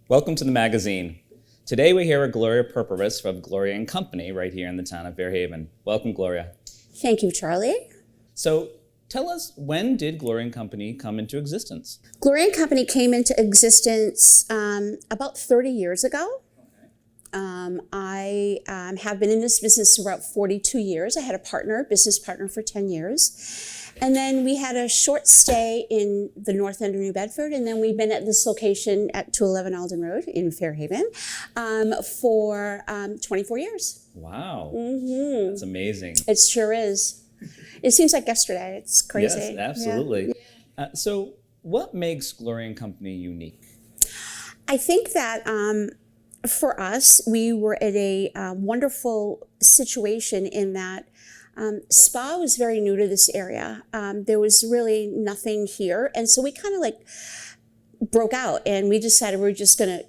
Welcome to the magazine. Today we're here with Gloria Perperas of Gloria and Company right here in the town of Fairhaven. Welcome, Gloria. Thank you, Charlie. So tell us, when did Gloria and Company come into existence? Gloria and Company came into existence about 30 years ago. I have been in this business for about 42 years. I had a business partner for 10 years. And then we had a short stay in the north end of New Bedford, and then we've been at this location at 211 Alden Road in Fairhaven for 24 years. Wow, Mm-hmm. That's amazing. It sure is. It seems like yesterday. It's crazy. Yes, absolutely. Yeah. So what makes Gloria and Company unique? I think that for us, we were at a wonderful situation in that spa was very new to this area. There was really nothing here. And so we kind of like broke out and we decided we're just going to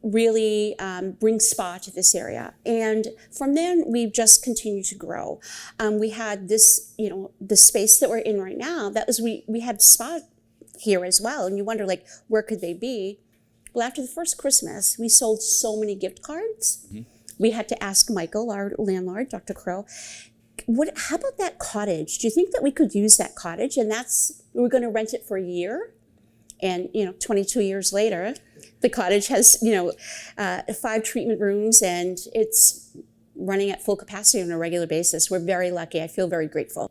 really bring spa to this area. And from then we've just continued to grow. We had this, the space that we're in right now, we had spa here as well. And you wonder like, where could they be? Well, after the first Christmas, we sold so many gift cards. Mm-hmm. We had to ask Michael, our landlord, Dr. Crow, how about that cottage? Do you think that we could use that cottage? And we were going to rent it for a year. And, 22 years later, the cottage has, 5 treatment rooms and it's running at full capacity on a regular basis. We're very lucky. I feel very grateful.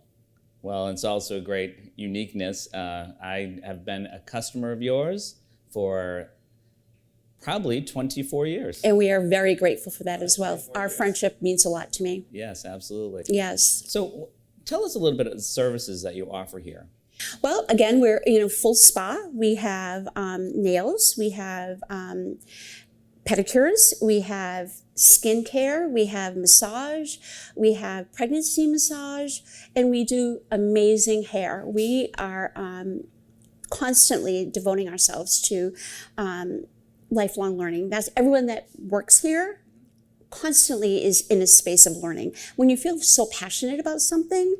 Well, it's also a great uniqueness. I have been a customer of yours for probably 24 years. And we are very grateful for that as well. Our friendship means a lot to me. Yes, absolutely. Yes. So tell us a little bit of the services that you offer here. Well, again, we're full spa. We have nails, we have pedicures, we have skincare, we have massage, we have pregnancy massage, and we do amazing hair. We are constantly devoting ourselves to lifelong learning. That's everyone that works here constantly is in a space of learning. When you feel so passionate about something,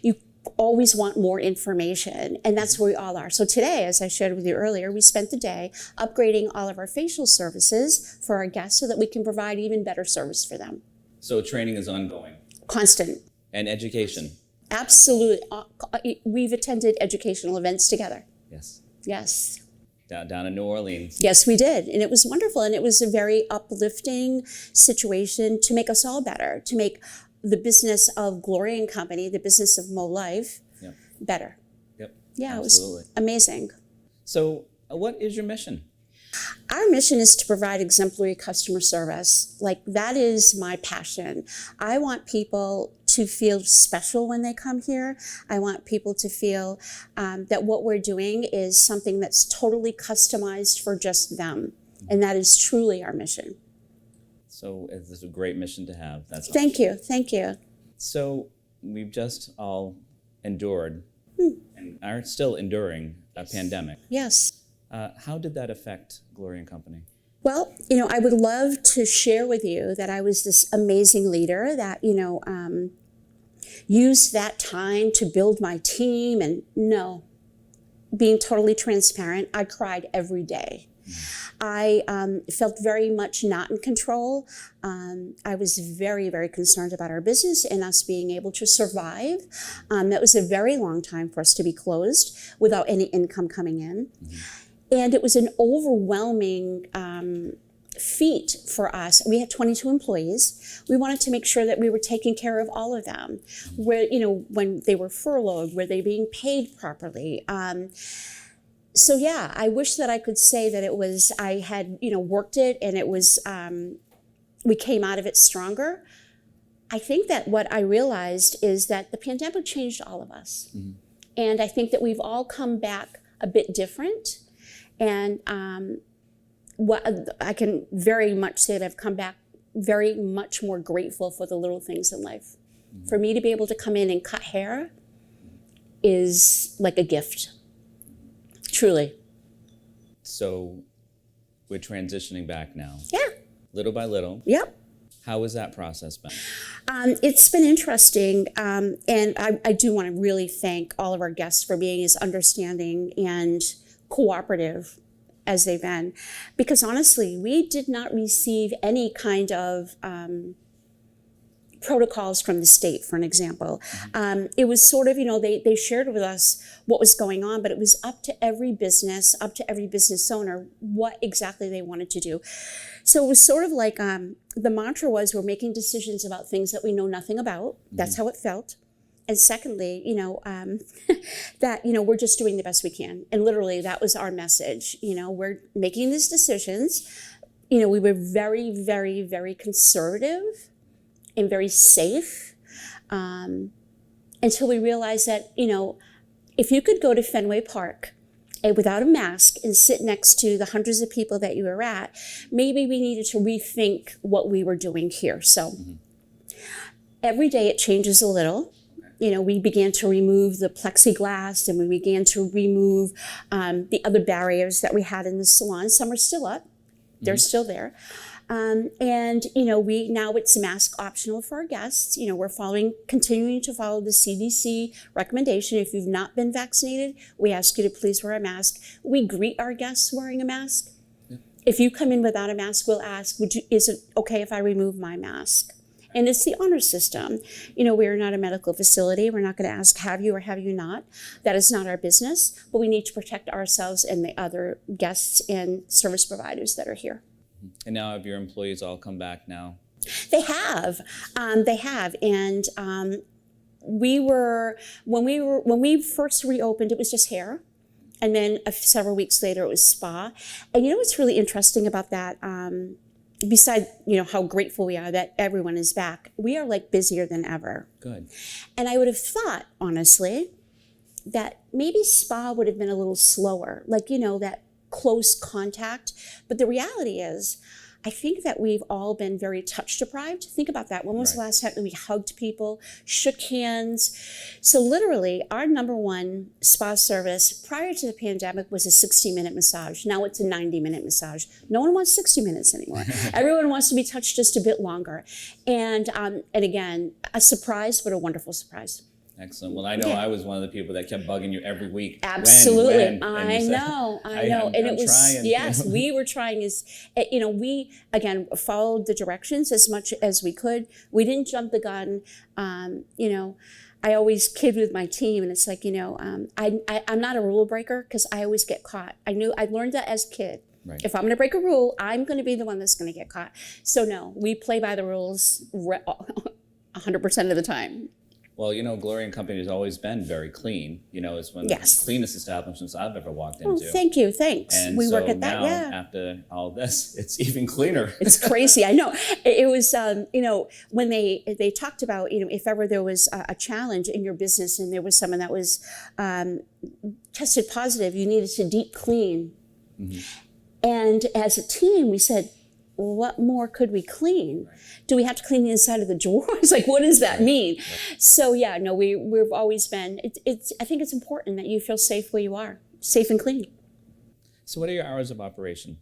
you always want more information, and that's where we all are. So today, as I shared with you earlier, we spent the day upgrading all of our facial services for our guests so that we can provide even better service for them. So training is ongoing. Constant. And education. Absolutely. We've attended educational events together. Yes. Yes. Down in New Orleans. Yes, we did. And it was wonderful. And it was a very uplifting situation to make us all better, to make the business of Gloria and Company, the business of Mo Life, better. Yep. Yeah, absolutely. It was amazing. So what is your mission? Our mission is to provide exemplary customer service. Like, that is my passion. I want people to feel special when they come here. I want people to feel that what we're doing is something that's totally customized for just them. And that is truly our mission. So it's a great mission to have. Thank you. Thank you. So we've just all endured and are still enduring a pandemic. Yes. How did that affect Gloria and Company? Well, I would love to share with you that I was this amazing leader that, used that time to build my team. And no, being totally transparent, I cried every day. I felt very much not in control. I was very, very concerned about our business and us being able to survive. That was a very long time for us to be closed without any income coming in. Mm-hmm. And it was an overwhelming feat for us. We had 22 employees. We wanted to make sure that we were taking care of all of them. Where, when they were furloughed, were they being paid properly? So yeah, I wish that I could say that I had, worked it and it was, we came out of it stronger. I think that what I realized is that the pandemic changed all of us. Mm-hmm. And I think that we've all come back a bit different. And what I can very much say that I've come back very much more grateful for the little things in life. Mm-hmm. For me to be able to come in and cut hair is like a gift, truly. So we're transitioning back now. Yeah. Little by little. Yep. How has that process been? It's been interesting, and I do want to really thank all of our guests for being as understanding and cooperative as they've been. Because honestly, we did not receive any kind of protocols from the state, for an example. It was sort of, they shared with us what was going on, but it was up to every business owner, what exactly they wanted to do. So it was sort of like the mantra was, we're making decisions about things that we know nothing about. That's how it felt. And secondly, that, we're just doing the best we can. And literally that was our message. We're making these decisions. We were very, very, very conservative and very safe until we realized that, if you could go to Fenway Park without a mask and sit next to the hundreds of people that you were at, maybe we needed to rethink what we were doing here. So every day it changes a little. We began to remove the plexiglass, and we began to remove the other barriers that we had in the salon. Some are still up. They're still there. And now it's mask optional for our guests. We're continuing to follow the CDC recommendation. If you've not been vaccinated, we ask you to please wear a mask. We greet our guests wearing a mask. Yeah. If you come in without a mask, we'll ask, is it okay if I remove my mask? And it's the honor system. We are not a medical facility. We're not going to ask, have you or have you not? That is not our business, but we need to protect ourselves and the other guests and service providers that are here. And now have your employees all come back now? They have. And when we first reopened, it was just hair. And then several weeks later, it was spa. And what's really interesting about that, besides, how grateful we are that everyone is back, we are like busier than ever. Good. And I would have thought, honestly, that maybe spa would have been a little slower, that close contact. But the reality is, I think that we've all been very touch deprived. Think about that. When was the last time that we hugged people, shook hands? So literally, our number one spa service prior to the pandemic was a 60-minute massage. Now it's a 90-minute massage. No one wants 60 minutes anymore. Everyone wants to be touched just a bit longer. And again, a surprise, but a wonderful surprise. Excellent. Well, I know I was one of the people that kept bugging you every week. Absolutely. When? I know. And it was, trying. Yes, we were trying we, again, followed the directions as much as we could. We didn't jump the gun. I always kid with my team, and it's like, I'm not a rule breaker because I always get caught. I learned that as a kid. Right. If I'm going to break a rule, I'm going to be the one that's going to get caught. So no, we play by the rules 100% of the time. Well, Gloria and Company has always been very clean. It's one of the cleanest establishments I've ever walked into. Oh, thank you. Thanks. And we so work at that, now, after all this, it's even cleaner. It's crazy. I know. It was, when they talked about, if ever there was a challenge in your business and there was someone that was tested positive, you needed to deep clean. Mm-hmm. And as a team, we said, what more could we clean? Right. Do we have to clean the inside of the drawers? What does that mean? Right. So we've always been, I think it's important that you feel safe where you are, safe and clean. So what are your hours of operation?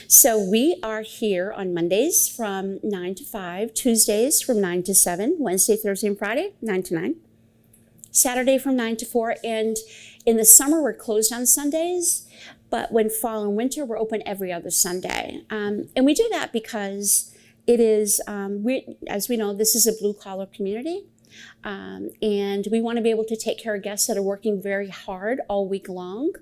So we are here on Mondays from 9 to 5, Tuesdays from 9 to 7, Wednesday, Thursday, and Friday, 9 to 9, Saturday from 9 to 4, and in the summer we're closed on Sundays. But when fall and winter, we're open every other Sunday. And we do that because it is, as we know, this is a blue-collar community. And we want to be able to take care of guests that are working very hard all week long.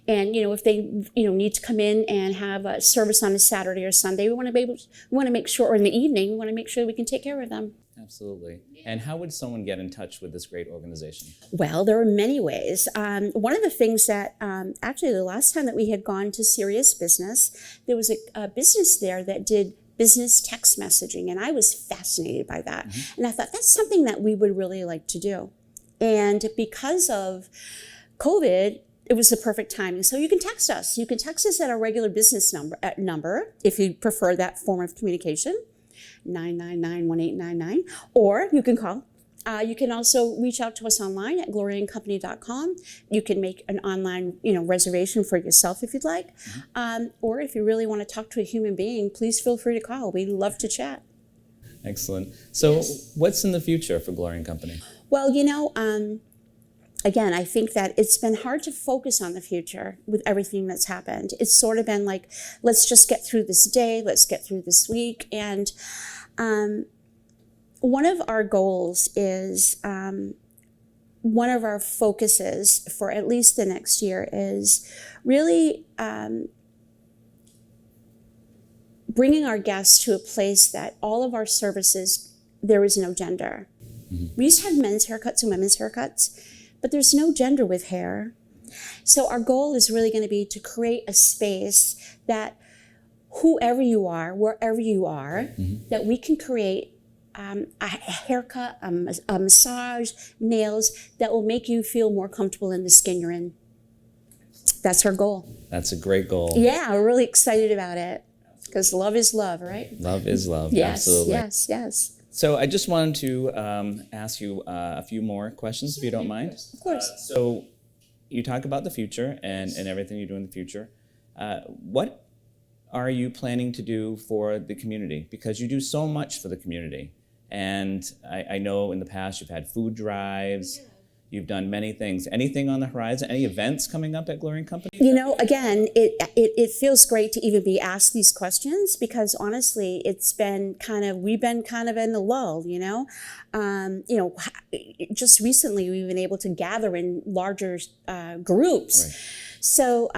And, if they, need to come in and have a service on a Saturday or Sunday, we want to make sure, or in the evening, we want to make sure we can take care of them. Absolutely. And how would someone get in touch with this great organization? Well, there are many ways. One of the things that, actually the last time that we had gone to Serious Business, there was a business there that did business text messaging, and I was fascinated by that. Mm-hmm. And I thought that's something that we would really like to do. And because of COVID, it was the perfect timing. So you can text us. You can text us at our regular business number if you prefer that form of communication. 999-1899, or you can call. You can also reach out to us online at gloriaandcompany.com. You can make an online, reservation for yourself if you'd like. Mm-hmm. Or if you really want to talk to a human being, please feel free to call. We'd love to chat. Excellent. So what's in the future for Gloria and Company? Well, again, I think that it's been hard to focus on the future with everything that's happened. It's sort of been like, let's just get through this day, let's get through this week. And one of our goals is, one of our focuses for at least the next year is really bringing our guests to a place that all of our services, there is no gender. We used to have men's haircuts and women's haircuts, but there's no gender with hair. So our goal is really going to be to create a space that whoever you are, wherever you are, that we can create a haircut, a massage, nails that will make you feel more comfortable in the skin you're in. That's our goal. That's a great goal. Yeah, we're really excited about it because love is love, right? Love is love. Yes, Absolutely. yes. So I just wanted to ask you a few more questions, if you don't mind. Of course. So you talk about the future and everything you do in the future. What are you planning to do for the community? Because you do so much for the community. And I know in the past you've had food drives, you've done many things. Anything on the horizon? Any events coming up at Gloria & Company? You know, again, it feels great to even be asked these questions because honestly, we've been kind of in the lull, you know? Just recently we've been able to gather in larger groups. Right. So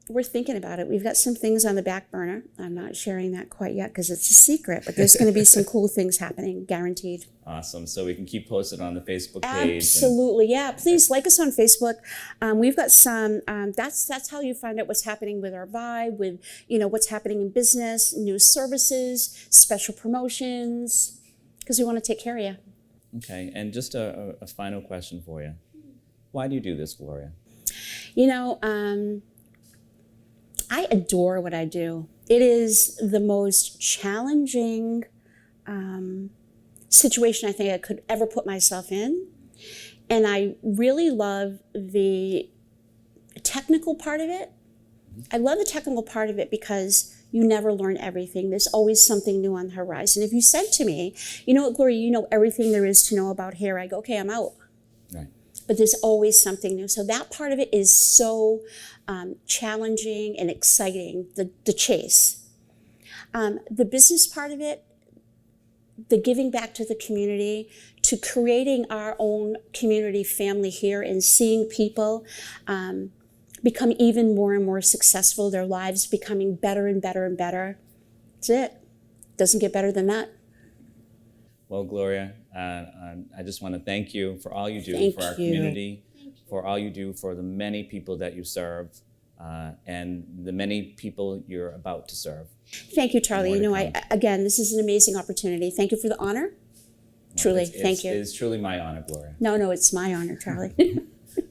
we're thinking about it. We've got some things on the back burner. I'm not sharing that quite yet because it's a secret, but there's going to be some cool things happening, guaranteed. Awesome. So we can keep posted on the Facebook page. Absolutely. Yeah. Please like us on Facebook. We've got some, that's how you find out what's happening with our vibe, with, what's happening in business, new services, special promotions, because we want to take care of you. Okay. And just a final question for you. Why do you do this, Gloria? I adore what I do. It is the most challenging situation I think I could ever put myself in. And I really love the technical part of it. I love the technical part of it because you never learn everything. There's always something new on the horizon. If you said to me, you know what, Gloria, you know everything there is to know about hair, I go, okay, I'm out. Right. But there's always something new. So that part of it is so challenging and exciting, the chase. The business part of it, the giving back to the community, to creating our own community family here and seeing people become even more and more successful, their lives becoming better and better and better. That's it. Doesn't get better than that. Well, Gloria, I just want to thank you for all you do Thank for our you. community, for all you do for the many people that you serve, and the many people you're about to serve. Thank you, Charlie. More to come. Again, this is an amazing opportunity. Thank you for the honor. Truly, thank you. It is truly my honor, Gloria. No, it's my honor, Charlie.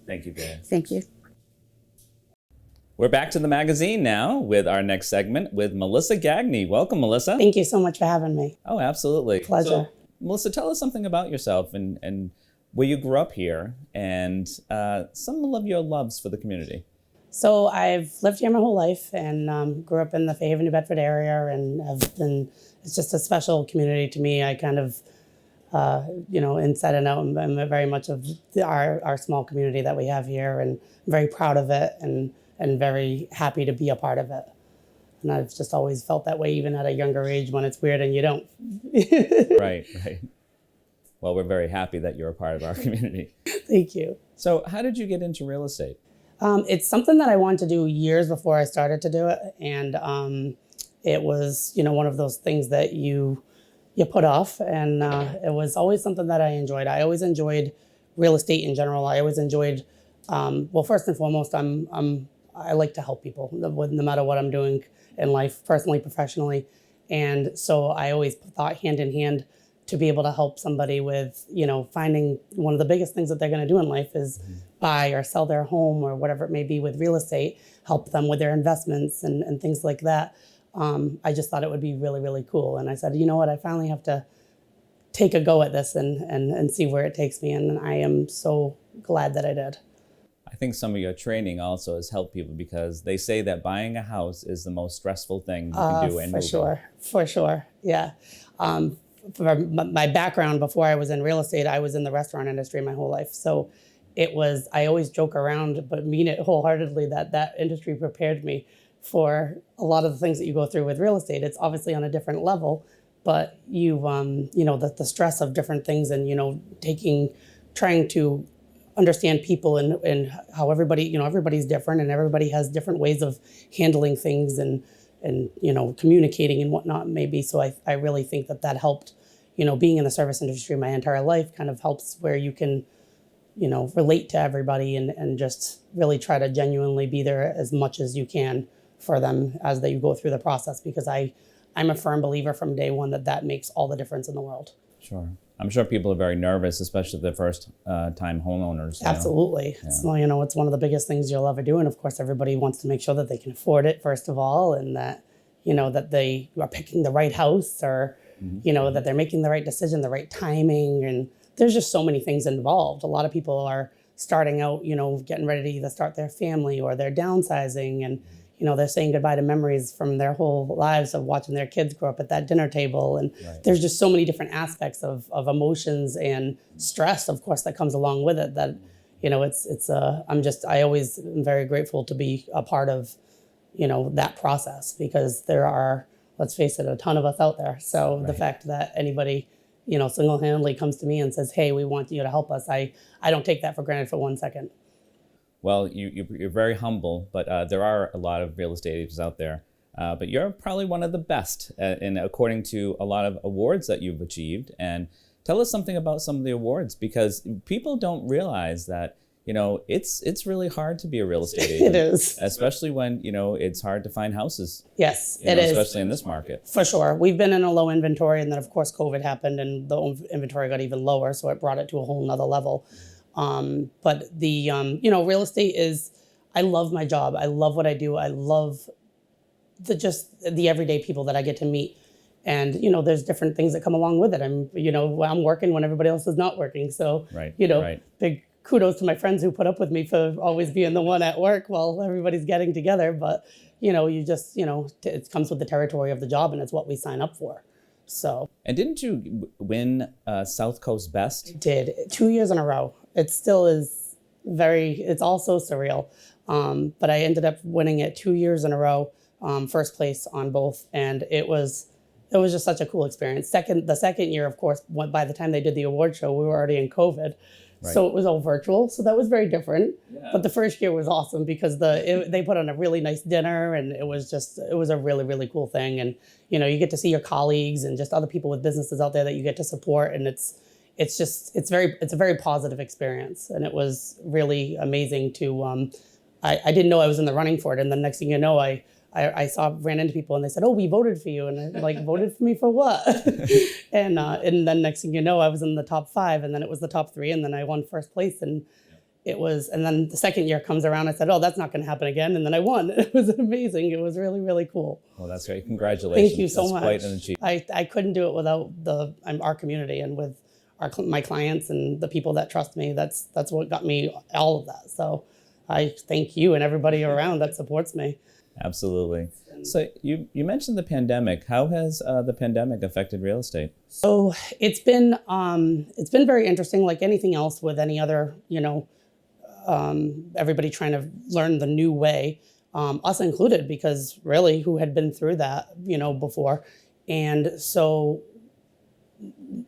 Thank you, Gloria. Thank you. We're back to the magazine now with our next segment with Melissa Gagne. Welcome, Melissa. Thank you so much for having me. Oh, absolutely. Pleasure. So, Melissa, tell us something about yourself and where you grew up here and some of your loves for the community. So I've lived here my whole life and grew up in the Fairhaven, New Bedford area, and it's just a special community to me. I kind of, inside and out, I'm very much of our small community that we have here, and I'm very proud of it and very happy to be a part of it. And I've just always felt that way, even at a younger age when it's weird and you don't. Right. Well, we're very happy that you're a part of our community. Thank you. So how did you get into real estate? It's something that I wanted to do years before I started to do it. And it was, one of those things that you put off. And it was always something that I enjoyed. I always enjoyed real estate in general. I always enjoyed, first and foremost, I like to help people no matter what I'm doing in life, personally, professionally. And so I always thought hand in hand to be able to help somebody with, finding one of the biggest things that they're going to do in life is buy or sell their home or whatever it may be with real estate, help them with their investments and things like that. I just thought it would be really, really cool. And I said, you know what, I finally have to take a go at this and see where it takes me. And I am so glad that I did. I think some of your training also has helped people because they say that buying a house is the most stressful thing you can do. For sure. Yeah. For my background, before I was in real estate, I was in the restaurant industry my whole life. So I always joke around, but mean it wholeheartedly, that industry prepared me for a lot of the things that you go through with real estate. It's obviously on a different level, but the stress of different things and, trying to understand people and how everybody's different and everybody has different ways of handling things and communicating and whatnot maybe. So I really think that helped, being in the service industry my entire life kind of helps where you can, relate to everybody and just really try to genuinely be there as much as you can for them as they go through the process, because I'm a firm believer from day one that makes all the difference in the world. Sure. I'm sure people are very nervous, especially the first time homeowners. Absolutely. Yeah. It's one of the biggest things you'll ever do. And of course, everybody wants to make sure that they can afford it, first of all, and that, that they are picking the right house or, that they're making the right decision, the right timing. And there's just so many things involved. A lot of people are starting out, getting ready to either start their family or they're downsizing and, they're saying goodbye to memories from their whole lives of watching their kids grow up at that dinner table. And there's just so many different aspects of emotions and stress, of course, that comes along with it that, I always am very grateful to be a part of, that process, because there are, let's face it, a ton of us out there. So the fact that anybody, single-handedly comes to me and says, hey, we want you to help us, I don't take that for granted for 1 second. Well, you're very humble, but there are a lot of real estate agents out there. But you're probably one of the best, and according to a lot of awards that you've achieved. And tell us something about some of the awards, because people don't realize that, it's really hard to be a real estate agent. It is. Especially when, it's hard to find houses. Yes, it is. Especially in this market. For sure. We've been in a low inventory, and then, of course, COVID happened, and the inventory got even lower, so it brought it to a whole nother level. But the, real estate is, I love my job. I love what I do. I love the everyday people that I get to meet. And, there's different things that come along with it. I'm working when everybody else is not working. So, big kudos to my friends who put up with me for always being the one at work while everybody's getting together. But, it comes with the territory of the job, and it's what we sign up for. So. And didn't you win South Coast Best? Did 2 years in a row. It still is it's also surreal. But I ended up winning it 2 years in a row, first place on both. And it was just such a cool experience. The second year, of course, by the time they did the award show, we were already in COVID. Right. So it was all virtual. So that was very different. Yeah. But the first year was awesome because they put on a really nice dinner, and it was a really, really cool thing. And, you get to see your colleagues and just other people with businesses out there that you get to support. And it's a very positive experience. And it was really amazing to, I didn't know I was in the running for it. And the next thing you know, I ran into people and they said, oh, we voted for you. And I'm like, voted for me for what? and then next thing you know, I was in the top 5, and then it was the top 3, and then I won first place. And and then the second year comes around, I said, oh, that's not going to happen again. And then I won. It was amazing. It was really, really cool. Well, that's great. Congratulations. Thank you so much. Quite an achievement. I couldn't do it without our community and with my clients and the people that trust me. That's what got me all of that. So I thank you and everybody around that supports me. Absolutely. So you mentioned the pandemic. How has the pandemic affected real estate? So it's been very interesting, like anything else with any other, everybody trying to learn the new way, us included, because really who had been through that, before. And so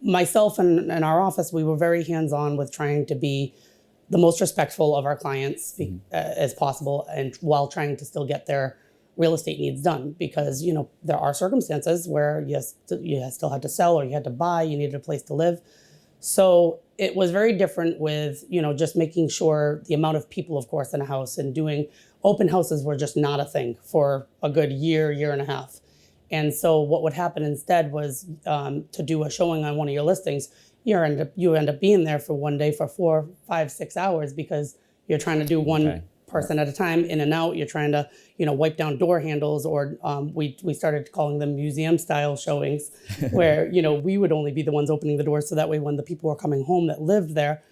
myself and our office, we were very hands-on with trying to be the most respectful of our clients as possible, and while trying to still get their real estate needs done, because there are circumstances where you still had to sell, or you had to buy, you needed a place to live. So it was very different with just making sure the amount of people, of course, in a house, and doing open houses were just not a thing for a good year and a half. And so what would happen instead was to do a showing on one of your listings, you end up being there for one day for 4, 5, 6 hours, because you're trying to do one person at a time, in and out. You're trying to, wipe down door handles, or we started calling them museum style showings, where, we would only be the ones opening the doors, so that way when the people were coming home that lived there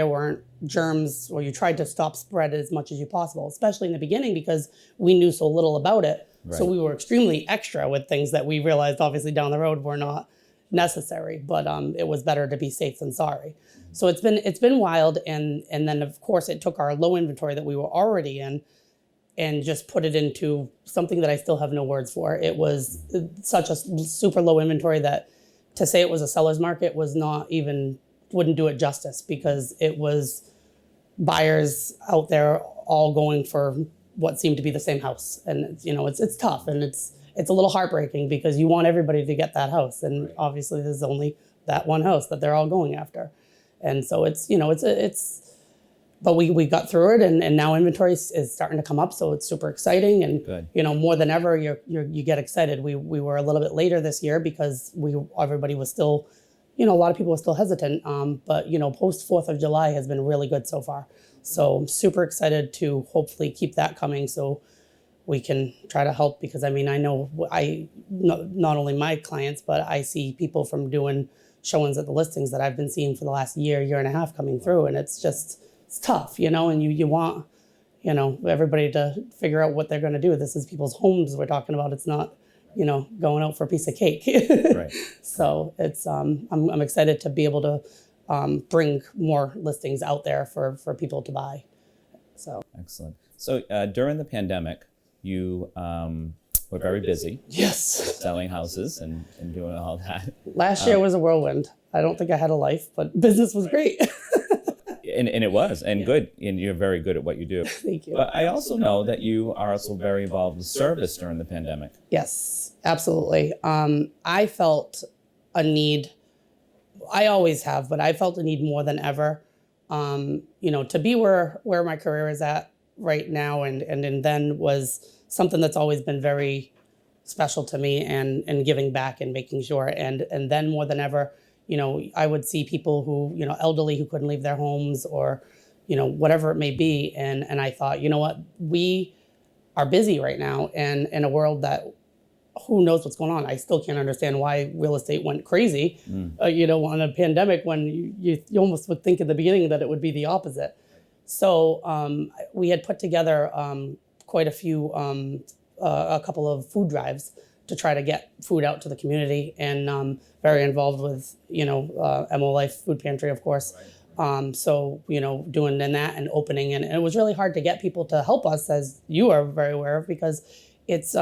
weren't germs, or you tried to stop spread as much as you possible, especially in the beginning, because we knew so little about it. Right. So we were extremely extra with things that we realized obviously down the road were not, necessary, but it was better to be safe than sorry. So it's been wild, and then of course it took our low inventory that we were already in and just put it into something that I still have no words for. It was such a super low inventory that to say it was a seller's market was not even, wouldn't do it justice, because it was buyers out there all going for what seemed to be the same house. And it's tough, and it's a little heartbreaking because you want everybody to get that house, and obviously there's only that one house that they're all going after. And so but we got through it, and now inventory is starting to come up, so it's super exciting. And Good. more than ever, you get excited. We were a little bit later this year because everybody was still, a lot of people were still hesitant. But post 4th of July has been really good so far. So I'm super excited to hopefully keep that coming, so we can try to help, because I know not only my clients, but I see people from doing showings at the listings that I've been seeing for the last year and a half coming through, and it's tough, and you want, everybody to figure out what they're going to do. This is people's homes we're talking about. It's not, going out for a piece of cake. Right. So it's, I'm excited to be able to bring more listings out there for people to buy. So. Excellent. So during the pandemic, you were very busy. Yes. Selling houses and doing all that. Last year was a whirlwind. I don't think I had a life, but business was great. And it was, and good, and you're very good at what you do. Thank you. But I also know that you are also very involved with service during the pandemic. Yes, absolutely. I felt a need, I always have, but I felt a need more than ever, to be where my career is at right now, and then was something that's always been very special to me, and giving back and making sure, and then more than ever, I would see people who, elderly, who couldn't leave their homes, or, whatever it may be. And I thought, what, we are busy right now, and in a world that who knows what's going on. I still can't understand why real estate went crazy, on a pandemic, when you almost would think in the beginning that it would be the opposite. So we had put together quite a few, a couple of food drives to try to get food out to the community, and very involved with, MO Life Food Pantry, of course. So, doing that and opening, and it was really hard to get people to help us, as you are very aware of, because it's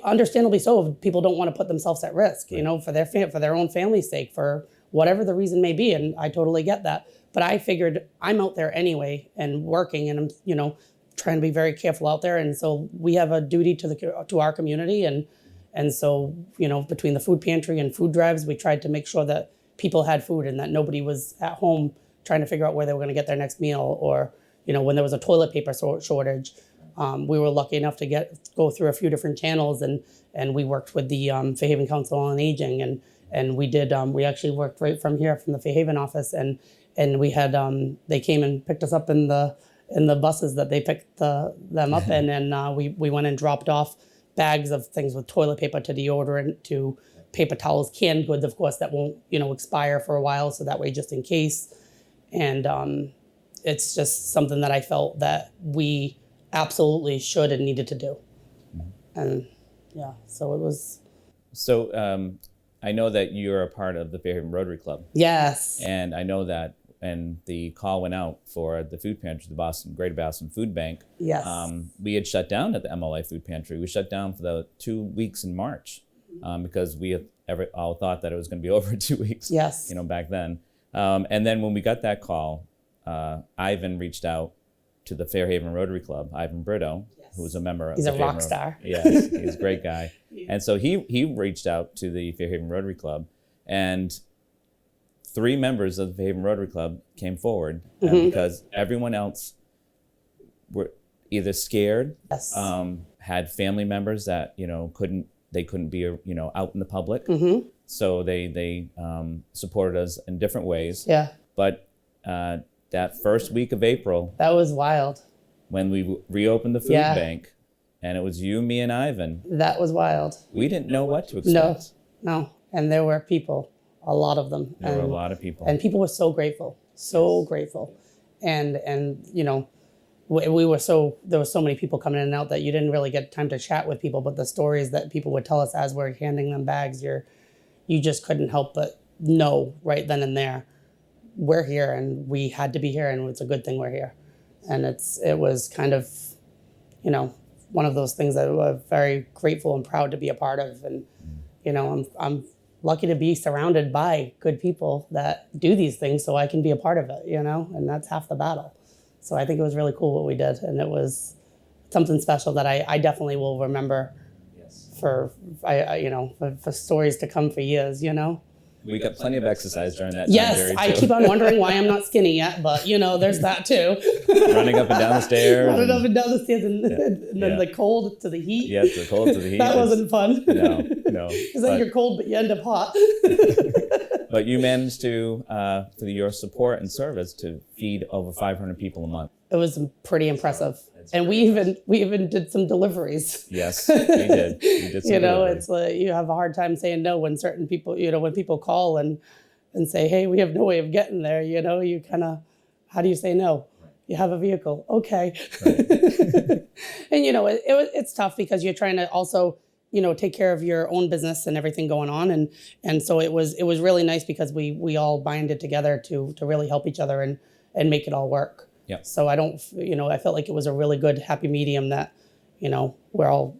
understandably so, people don't want to put themselves at risk, for their own family's sake, for whatever the reason may be, and I totally get that. But I figured I'm out there anyway and working, and I'm, trying to be very careful out there, and so we have a duty to our community, and so between the food pantry and food drives, we tried to make sure that people had food, and that nobody was at home trying to figure out where they were going to get their next meal, or when there was a toilet paper shortage. We were lucky enough to go through a few different channels, and we worked with the Fairhaven Council on Aging, and we did we actually worked right from here, from the Fairhaven office, and we had they came and picked us up in the buses that they picked them up in, and we went and dropped off bags of things, with toilet paper to deodorant to paper towels, canned goods, of course, that won't expire for a while, so that way, just in case. And it's just something that I felt that we absolutely should and needed to do. And yeah, so it was. So I know that you're a part of the Fairhaven Rotary Club. Yes. And I know that when the call went out for the food pantry, the Greater Boston Food Bank, yes, we had shut down at the MLA Food Pantry. We shut down for the 2 weeks in March because we all thought that it was going to be over 2 weeks. Yes. Back then. And then when we got that call, Ivan reached out to the Fairhaven Rotary Club, Ivan Brito, who was a member of He's the a Fairhaven rock star. Yes, he's a great guy. And so he reached out to the Fairhaven Rotary Club, and 3 members of the Fairhaven Rotary Club came forward because everyone else were either scared, Yes. Had family members that couldn't be out in the public, so they supported us in different ways. Yeah. But that first week of April, That was wild. when we reopened the food bank, and it was you, me, and Ivan, That was wild. we didn't know what to expect. No. And there were people, a lot of them. There were a lot of people. And people were so grateful, grateful. And there were so many people coming in and out that you didn't really get time to chat with people, but the stories that people would tell us as we're handing them bags, you just couldn't help but know right then and there, we're here and we had to be here, and it's a good thing we're here. And it was kind of, one of those things that we're very grateful and proud to be a part of. And, I'm lucky to be surrounded by good people that do these things so I can be a part of it, and that's half the battle. So I think it was really cool what we did, and it was something special that I definitely will remember for stories to come for years, We got plenty of exercise during that time Yes, period, I too. keep on wondering why I'm not skinny yet, but there's that too. Running up and down the stairs. Running up and down the stairs, and then the cold to the heat. Yeah, the cold to the heat. That wasn't fun. No. Because then you're cold, but you end up hot. But you managed to, through your support and service, to feed over 500 people a month. It was pretty impressive. And we even did some deliveries. Yes, you did. You did some deliveries. It's like you have a hard time saying no when certain people, when people call and say, hey, we have no way of getting there, you kind of, how do you say no? Right. You have a vehicle. Okay. Right. And, it's tough because you're trying to also, take care of your own business and everything going on. And so it was really nice because we all binded together to really help each other and make it all work. Yeah. So I felt like it was a really good happy medium that, we're all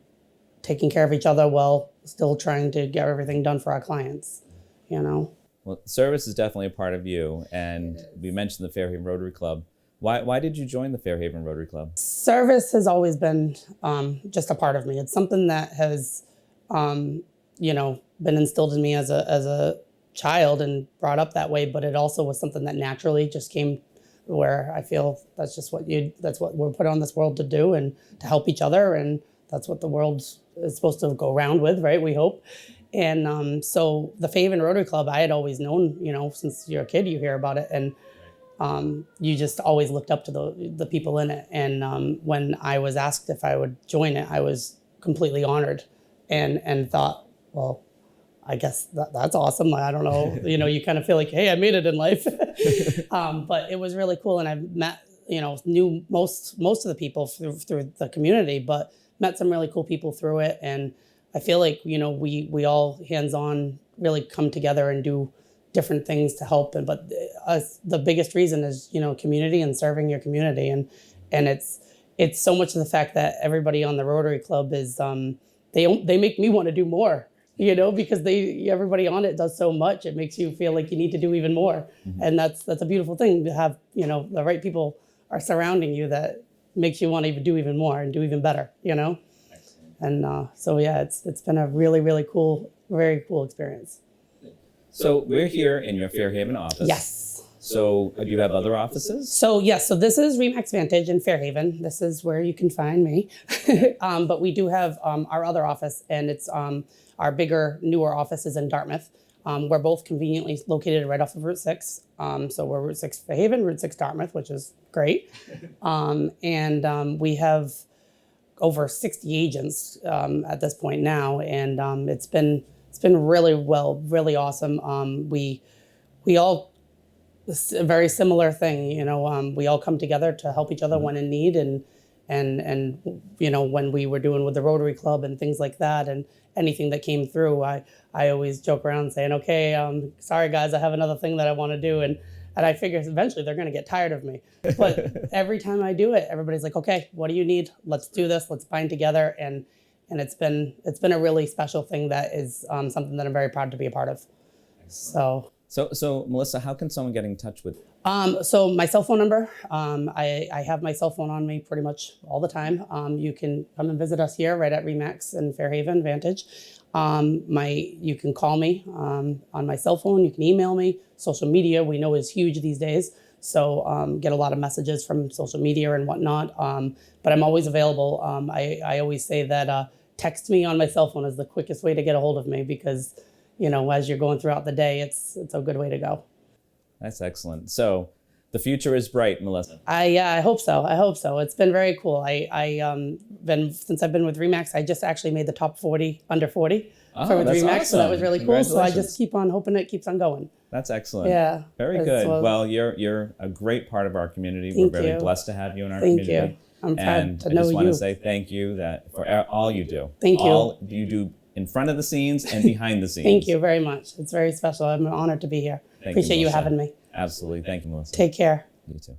taking care of each other while still trying to get everything done for our clients, Well, service is definitely a part of you. And we mentioned the Fairhaven Rotary Club. Why did you join the Fairhaven Rotary Club? Service has always been just a part of me. It's something that has, been instilled in me as a child and brought up that way. But it also was something that naturally just came, where I feel that's what we're put on this world to do, and to help each other, and that's what the world is supposed to go around with, right? We hope. And so the Fairhaven Rotary Club, I had always known, since you're a kid, you hear about it, and you just always looked up to the people in it. And when I was asked if I would join it, I was completely honored, and thought, well, I guess that's awesome. I don't know, you kind of feel like, hey, I made it in life. But it was really cool. And I've met, knew most of the people through the community, but met some really cool people through it. And I feel like, we all hands-on really come together and do different things to help. But the biggest reason is, community and serving your community. And it's so much of the fact that everybody on the Rotary Club is, they make me want to do more. Because everybody on it does so much, it makes you feel like you need to do even more. Mm-hmm. And that's a beautiful thing to have, the right people are surrounding you that makes you want to do even more and do even better, Excellent. And so, yeah, it's been a really, really cool, very cool experience. So we're here in your Fairhaven office. Yes. So do you have other offices? So yes, so this is Remax Vantage in Fairhaven. This is where you can find me. But we do have our other office, and it's our bigger, newer office is in Dartmouth. We're both conveniently located right off of Route 6. So we're Route 6 Fairhaven, Route 6 Dartmouth, which is great. And we have over 60 agents at this point now, and it's been really awesome. We all, a very similar thing, we all come together to help each other when in need, and when we were doing with the Rotary Club and things like that, and anything that came through, I always joke around saying, okay, sorry guys, I have another thing that I want to do, and I figure eventually they're going to get tired of me. But every time I do it, everybody's like, okay, what do you need? Let's do this. Let's bind together, and it's been a really special thing that is something that I'm very proud to be a part of. So Melissa, how can someone get in touch with you? So my cell phone number, I have my cell phone on me pretty much all the time. You can come and visit us here right at Remax in Fairhaven Vantage. You can call me on my cell phone. You can email me. Social media, we know, is huge these days. So get a lot of messages from social media and whatnot. But I'm always available. I always say that text me on my cell phone is the quickest way to get a hold of me, because as you're going throughout the day, it's a good way to go. That's excellent. So the future is bright, Melissa. I hope so. It's been very cool. Since I've been with Remax, I just actually made the top 40 under 40 for with Remax. Awesome. So that was really cool. So I just keep on hoping it keeps on going. That's excellent. Yeah. Very good. Well, you're a great part of our community. We're very blessed to have you in our community. Thank you. I'm proud to know you. And I just want to say thank you for all you do. Thank you. You do in front of the scenes and behind the scenes. Thank you very much. It's very special. I'm honored to be here. Thank you, Appreciate you Melissa. having me. Absolutely. Thank you, Melissa. Take care. You too.